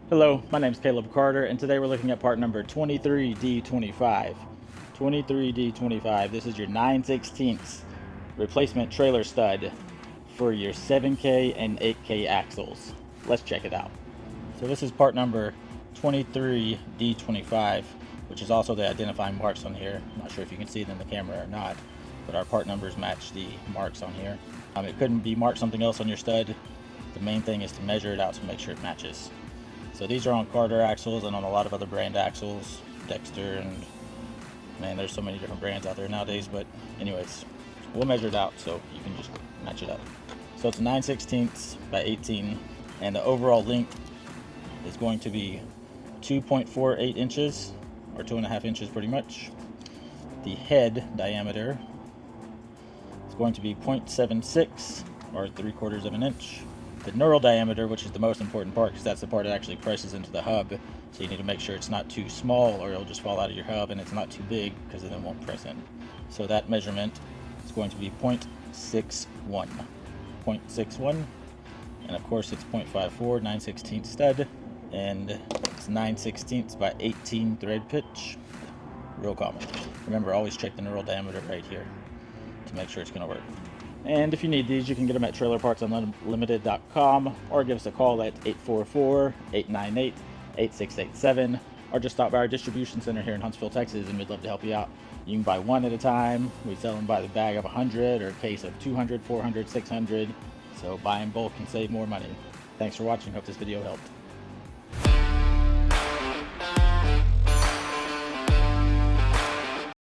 Hello, my name is Caleb Carter, and today we're looking at part number 23D25. 23D25, this is your 9/16 replacement trailer stud for your 7K and 8K axles. Let's check it out. So this is part number 23D25, which is also the identifying marks on here. I'm not sure if you can see it in the camera or not, but our part numbers match the marks on here. It couldn't be marked something else on your stud. The main thing is to measure it out to make sure it matches. So these are on Carter axles and on a lot of other brand axles, Dexter, and man, there's so many different brands out there nowadays. But anyways, we'll measure it out so you can just match it up. So it's 9/16 by 18, and the overall length is going to be 2.48 inches, or 2.5 inches pretty much. The head diameter is going to be 0.76, or 3/4 of an inch. The knurl diameter, which is the most important part because that's the part that actually presses into the hub, so you need to make sure it's not too small or it'll just fall out of your hub, and it's not too big because then it won't press in. So that measurement is going to be 0.61. 0.61, and of course it's 0.54, 9/16 stud, and it's 9/16 by 18 thread pitch. Real common. Remember, always check the knurl diameter right here to make sure it's going to work. And if you need these, you can get them at trailerpartsunlimited.com, or give us a call at 844-898-8687, or just stop by our distribution center here in Huntsville, Texas, and we'd love to help you out. You can buy one at a time. We sell them by the bag of 100 or a case of 200, 400, 600. So buy in bulk and save more money. Thanks for watching. Hope this video helped.